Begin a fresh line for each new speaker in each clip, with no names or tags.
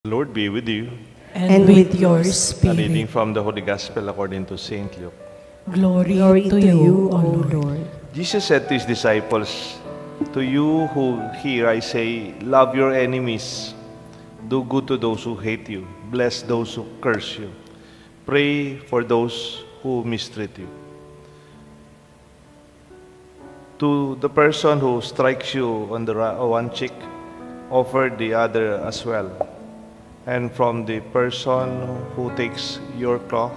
The Lord be with you.
And with your
A reading
spirit.
from the Holy Gospel according to Saint Luke.
Glory to you, O Lord.
Jesus said to his disciples, "To you who hear I say, love your enemies, do good to those who hate you, bless those who curse you, pray for those who mistreat you. To the person who strikes you on the one cheek, offer the other as well. And from the person who takes your cloth,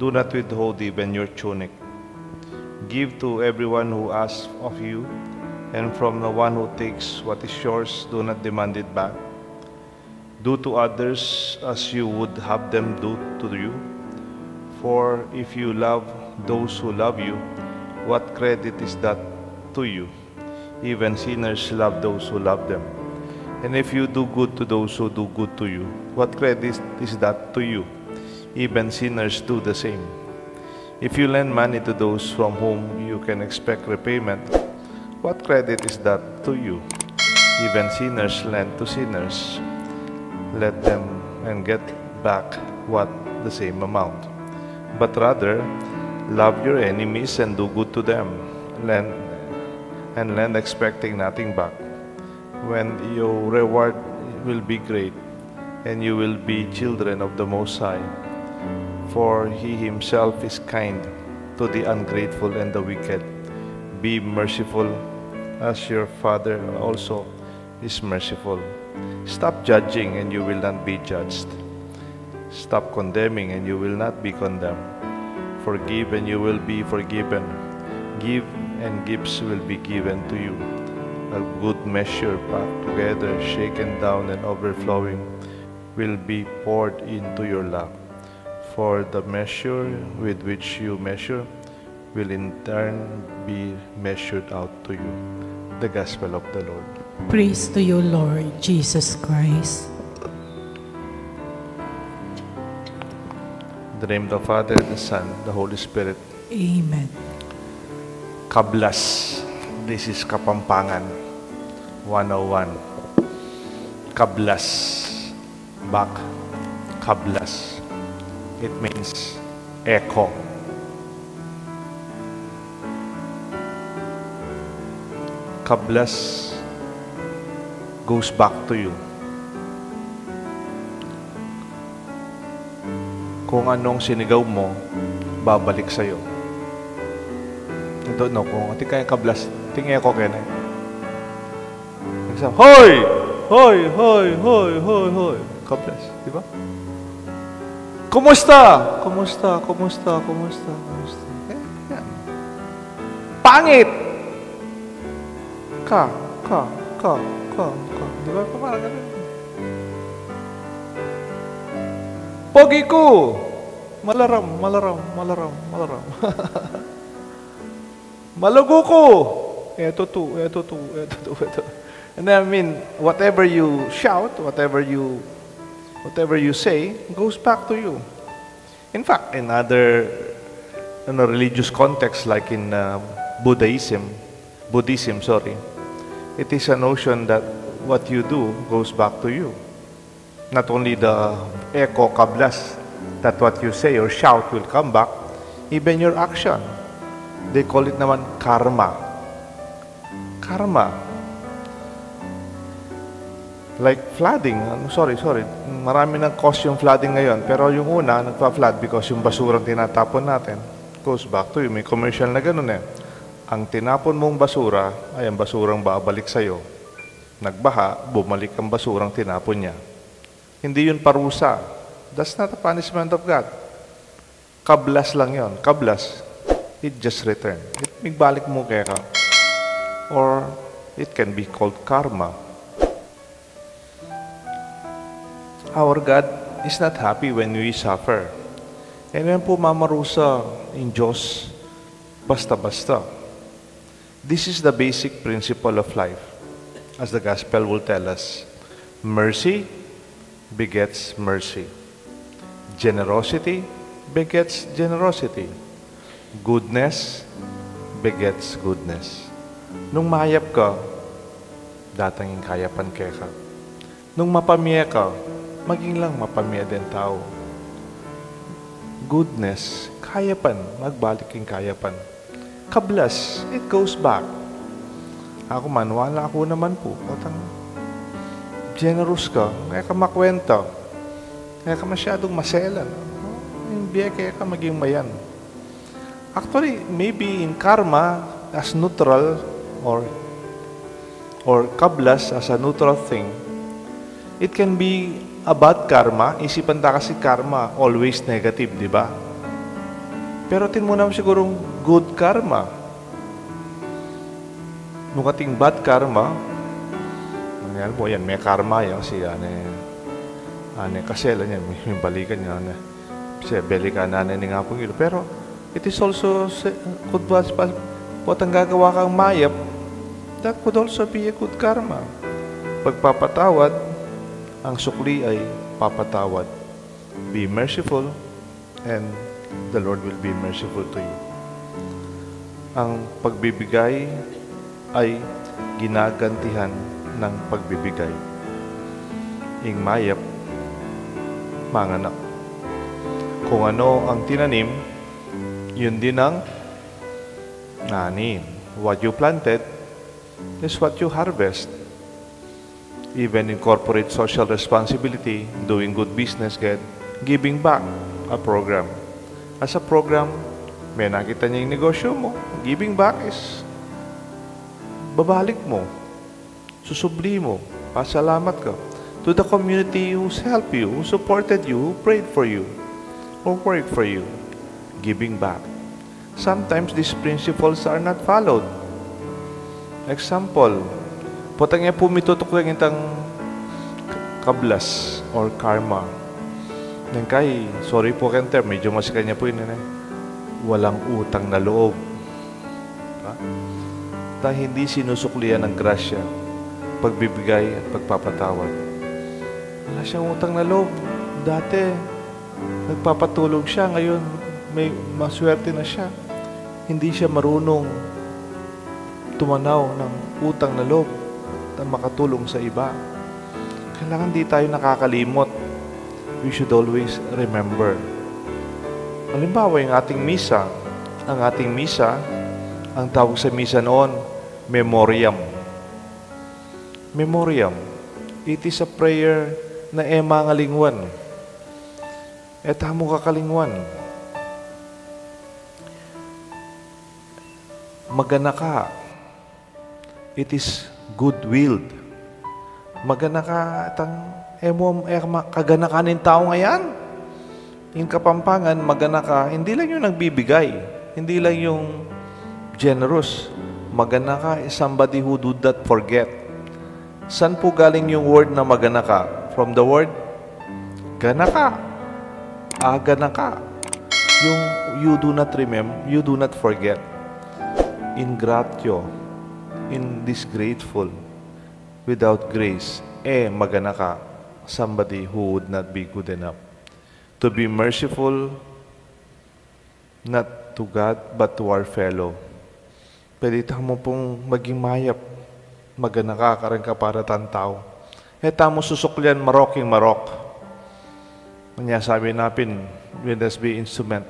do not withhold even your tunic. Give to everyone who asks of you, and from the one who takes what is yours, do not demand it back. Do to others as you would have them do to you. For if you love those who love you, what credit is that to you? Even sinners love those who love them. And if you do good to those who do good to you, what credit is that to you? Even sinners do the same. If you lend money to those from whom you can expect repayment, what credit is that to you? Even sinners lend to sinners. Let them and get back what the same amount. But rather, love your enemies and do good to them. Lend expecting nothing back. When your reward will be great, and you will be children of the Most High. For He Himself is kind to the ungrateful and the wicked. Be merciful as your Father also is merciful. Stop judging and you will not be judged. Stop condemning and you will not be condemned. Forgive and you will be forgiven. Give and gifts will be given to you. A good measure packed together, shaken down and overflowing, will be poured into your lap. For the measure with which you measure will in turn be measured out to you. The Gospel of the Lord.
Praise to you, Lord Jesus Christ.
In the name of the Father, the Son, the Holy Spirit.
Amen.
Kablas. This is Kapampangan 101. Kablas. Back. Kablas. It means echo. Kablas goes back to you. Kung anong sinigaw mo, babalik sa'yo. I don't know kung ati kaya kablas, tingin ako kaya na. Hoy! Hoy! Hoy! Hoy! Hoy! Hoy! Kablas, di ba? Kumusta? Kumusta? Kumusta? Kumusta? Kumusta? Yan. Pangit! Ka. Di ba? Parang ganun. Pogi ko! Malaram. Malago ko! Eto to. And I mean, whatever you shout, whatever you say, goes back to you. In fact, in other religious context, like in Buddhism, it is a notion that what you do goes back to you. Not only the echo kablas, that what you say or shout will come back, even your action. They call it naman karma. Karma. Like flooding. Sorry. Marami nang cause yung flooding ngayon. Pero yung una, nagpa-flood because yung basurang tinatapon natin goes back to you. May commercial na ganun eh. Ang tinapon mong basura ay ang basurang babalik sa'yo. Nagbaha, bumalik ang basurang tinapon niya. Hindi yun parusa. That's not a punishment of God. Kablas lang yon. Kablas. It just return. Igbalik mo kaya ka. Or it can be called karma. Our God is not happy when we suffer. And yan po mamarusa in Diyos basta-basta. This is the basic principle of life. As the Gospel will tell us, mercy begets mercy. Generosity begets generosity. Goodness begets goodness. Nung mayap ka, datangin kayapan kaya ka. Nung mapamiyaya ka, maging lang mapamiyaya din tao. Goodness, kayapan, magbaliking kayapan. Kablas, it goes back. Ako man, wala ako naman po. Patang generous ka, kaya ka makwenta. Kaya ka masyadong maselan. Hindi kaya ka maging mayan. Actually, maybe in karma, as neutral, or kablas as a neutral thing, it can be a bad karma. Isipan ta kasi karma, always negative, di ba? Pero tin mo naman sigurong good karma. Nung ating bad karma, yan po, yan, may karma yan kasi kasela niyan, may balikan niya, kasi belikan ni nga pong ilo. Pero, it is also, kung what ang gagawa kang mayap, that could also be a good karma. Pagpapatawad, ang sukli ay papatawad. Be merciful, and the Lord will be merciful to you. Ang pagbibigay ay ginagantihan ng pagbibigay. Ing mayap, manganak. Kung ano ang tinanim, yun din ang nanin. What you planted is what you harvest. Even in corporate social responsibility, doing good business, giving back, a program. As a program, may nakita niya yung negosyo mo. Giving back is babalik mo, susubli mo, pasalamat ka to the community who's helped you, who supported you, who prayed for you, who worked for you. Giving back. Sometimes these principles are not followed. Example, potang niya pumitutok lang itang kablas or karma. Nang kay, sorry po kenter, medyo mas kanya po yun. Walang utang na loob. Dahil hindi sinusuklian ng grasya, pagbibigay at pagpapatawad. Wala siyang utang na loob. Dati, nagpapatulog siya. Ngayon, may maswerte na siya. Hindi siya marunong tumanaw ng utang na loob at makatulong sa iba. Kailangan di tayo nakakalimot. We should always remember. Halimbawa, yung ating misa. Ang ating misa, ang tawag sa misa noon, memoriam. Memoriam. It is a prayer na emangalingwan. Etamo kakalingwan. Magana ka. It is good-willed. Magana ka atang kagana ka ng tao ngayon. In Kapampangan, magana ka, hindi lang yung nagbibigay. Hindi lang yung generous. Magana ka is somebody who do not forget. Saan po galing yung word na magana ka? From the word, gana ka. Gana ka. Yung you do not remember, you do not forget. Ingratio, in disgrateful, without grace, magana ka. Somebody who would not be good enough. To be merciful, not to God, but to our fellow. Pwede mo pong maging mayap. Magana ka, karang ka para tao. Tamo susuklian maroking marok. Kanya sabi natin, we must be instrument.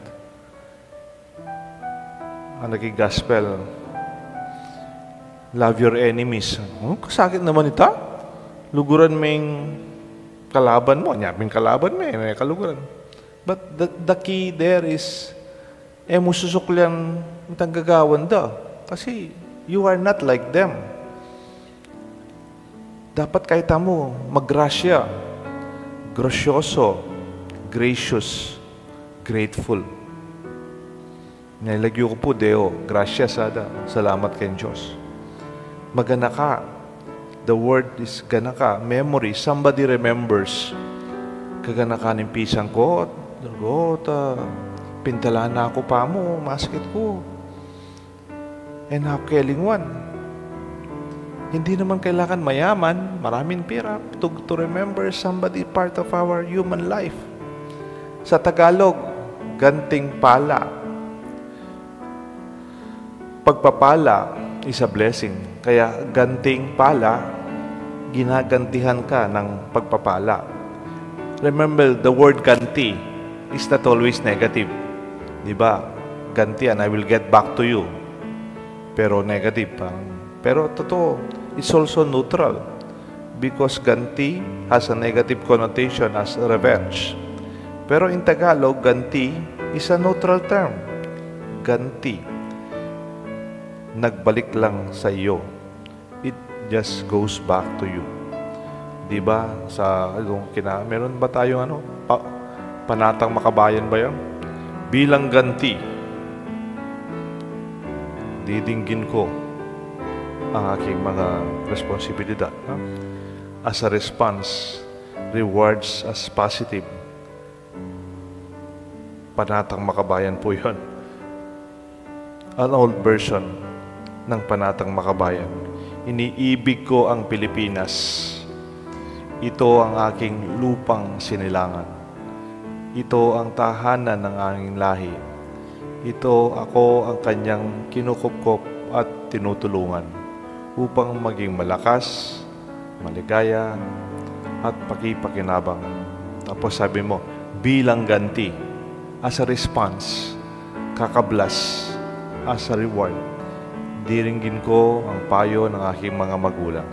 Ang naging gospel, love your enemies. Kasakit naman ita. Luguran mo yung kalaban mo. Nyaping kalaban mo, may kaluguran. But the key there is, mo susuklian itang gagawan da. Kasi you are not like them. Dapat kahit mo maggrasya, gracioso, gracious, grateful. Nilagyo ko po, Deo, grasya sada, salamat kay Diyos. Magana ka. The word is gana ka. Memory, somebody remembers. Kagana ka ng pisang ko, pintala na ako pa mo, masakit ko. And nakalingwan. Hindi naman kailangan mayaman, maraming pera, to remember somebody part of our human life. Sa Tagalog, ganting pala. Pagpapala is a blessing. Kaya ganting pala, ginagantihan ka ng pagpapala. Remember, the word ganti is not always negative. Diba? Gantian, I will get back to you. Pero negative. Pero totoo, it's also neutral. Because ganti has a negative connotation as revenge. Pero in Tagalog, ganti is a neutral term. Ganti. Nagbalik lang sa iyo. It just goes back to you. Diba? Meron ba tayong panatang makabayan ba yan? Bilang ganti, didinggin ko ang aking mga responsibilidad. As a response, rewards as positive. Panatang makabayan po yun. An old version ng panatang makabayan. Iniibig ko ang Pilipinas. Ito ang aking lupang sinilangan. Ito ang tahanan ng aking lahi. Ito ako ang kanyang kinukupkop at tinutulungan upang maging malakas, maligaya, at pakipakinabang. Tapos sabi mo, bilang ganti, as a response, kakablas, as a reward, diringgin ko ang payo ng aking mga magulang.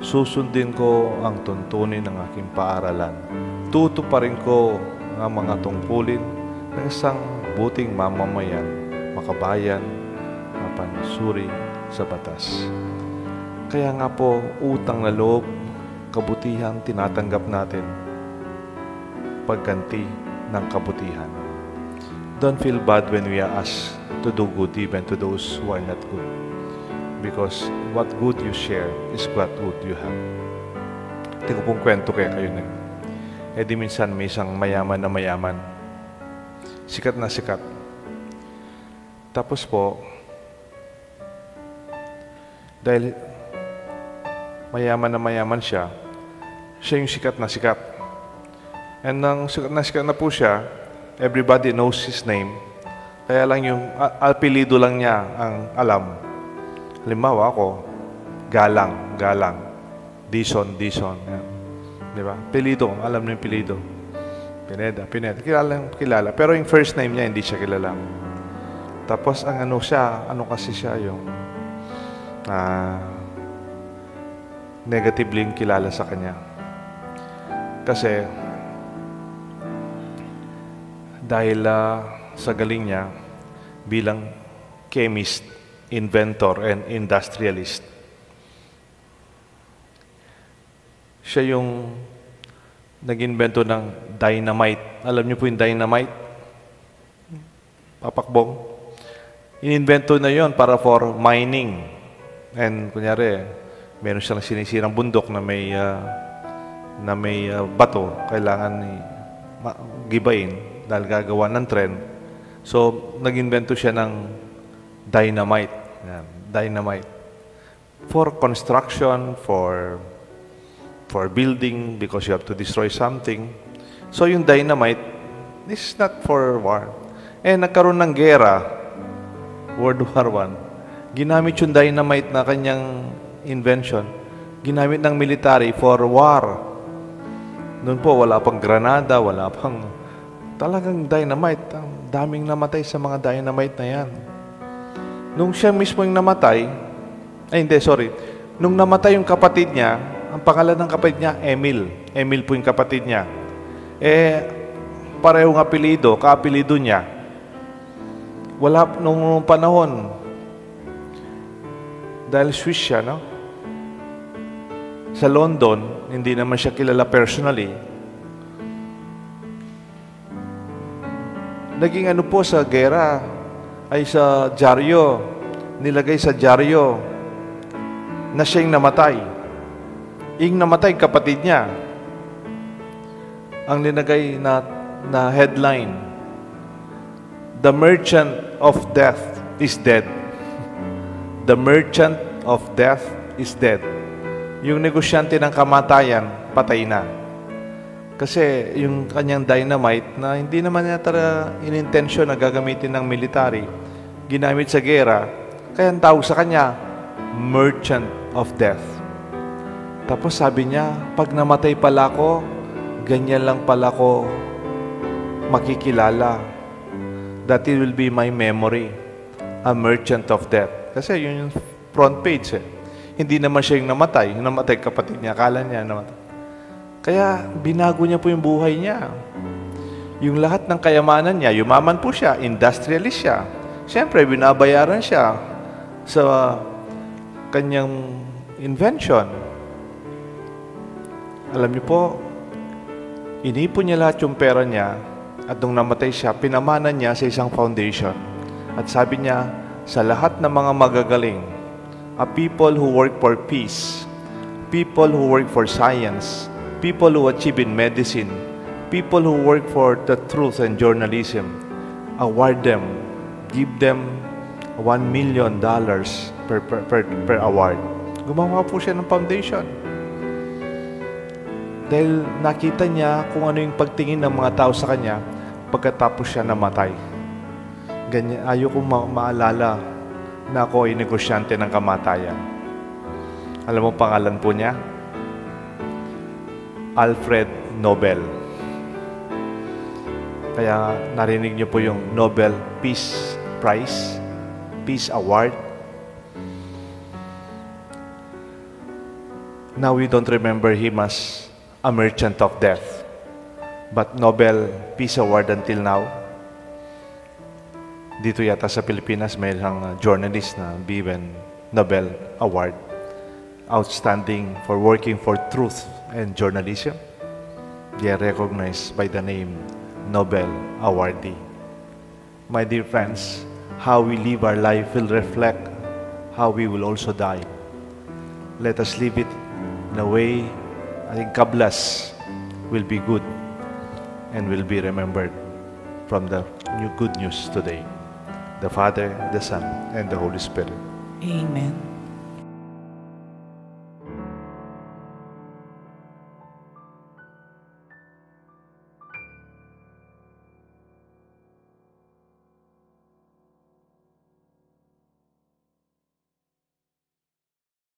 Susundin ko ang tuntunin ng aking paaralan. Tutuparin ko ang mga tungkulin ng isang buting mamamayan, makabayan, mapanusuri sa batas. Kaya nga po, utang na loob, kabutihan tinatanggap natin, pagganti ng kabutihan. Don't feel bad when we are asked to do good even to those who are not good. Because what good you share is what good you have. Tingko pong kwento kayo na. Di minsan may isang mayaman na mayaman. Sikat na sikat. Tapos po, dahil mayaman na mayaman siya yung sikat na sikat. And nang sikat na po siya, everybody knows his name. Kaya lang yung apelido lang niya ang alam. Halimbawa ako, Galang. Dison. Yan. Diba? Pilido, alam niyo yung pilido. Pineda. Kilala. Pero yung first name niya, hindi siya kilala. Tapos, kasi siya yung negatively yung kilala sa kanya. Kasi, dahil sa galing niya, bilang chemist, inventor, and industrialist, siya yung nag-invento ng dynamite. Alam niyo po yung dynamite? Papakbong. In-invento na yon para for mining. And kunyari, meron siyang sinisirang bundok na may bato. Kailangan gibain dahil gagawa ng tren. So, nag-invento siya ng dynamite. Yan, dynamite. For construction, for building, because you have to destroy something. So, yung dynamite, this is not for war. Nagkaroon ng gera, World War I. Ginamit yung dynamite na kanyang invention. Ginamit ng military for war. Noon po, wala pang granada, wala pang talagang dynamite. Ang daming namatay sa mga dynamite na yan. Nung siya mismo yung namatay, nung namatay yung kapatid niya, ang pangalan ng kapatid niya, Emil. Emil po yung kapatid niya. Parehong apelido, kaapelido niya. Wala nung panahon, dahil Swiss siya, no? Sa London, hindi naman siya kilala personally. Naging po sa gera, ay sa dyaryo, nilagay sa dyaryo na siya yung namatay. Yung namatay, kapatid niya. Ang linagay na headline, "The merchant of death is dead." The merchant of death is dead. Yung negosyante ng kamatayan, patay na. Kasi yung kanyang dynamite na hindi naman yata in-intention na gagamitin ng military, ginamit sa gera, kaya ang tawag sa kanya, merchant of death. Tapos sabi niya, pag namatay pala ako, ganyan lang pala ko makikilala. That it will be my memory, a merchant of death. Kasi yun yung front page eh. Hindi naman siya yung namatay. Yung namatay kapatid niya, akala niya namatay. Kaya binago niya po yung buhay niya. Yung lahat ng kayamanan niya, yumaman po siya, industrialist siya. Siyempre, binabayaran siya sa kanyang invention. Alam niyo po, inipon niya lahat yung pera niya at nung namatay siya, pinamanan niya sa isang foundation. At sabi niya, sa lahat ng mga magagaling, a people who work for peace, people who work for science, people who achieve in medicine, people who work for the truth and journalism, award them, give them $1 million per award. Gumawa po siya ng foundation. Dahil nakita niya kung ano yung pagtingin ng mga tao sa kanya pagkatapos siya namatay. Ganyan, ayoko maalala na ako ay negosyante ng kamatayan. Alam mo pangalan po niya? Alfred Nobel. Kaya narinig niyo po yung Nobel Peace Prize, Peace Award. Now we don't remember him as a merchant of death, but Nobel Peace Award until now. Dito yata sa Pilipinas may isang journalist na given Nobel Award, outstanding for working for truth and journalism. They are recognized by the name Nobel awardee. My dear friends, how we live our life will reflect how we will also die. Let us live it in a way I think Kablas will be good and will be remembered from the new good news today. The Father, the Son, and the Holy Spirit.
Amen.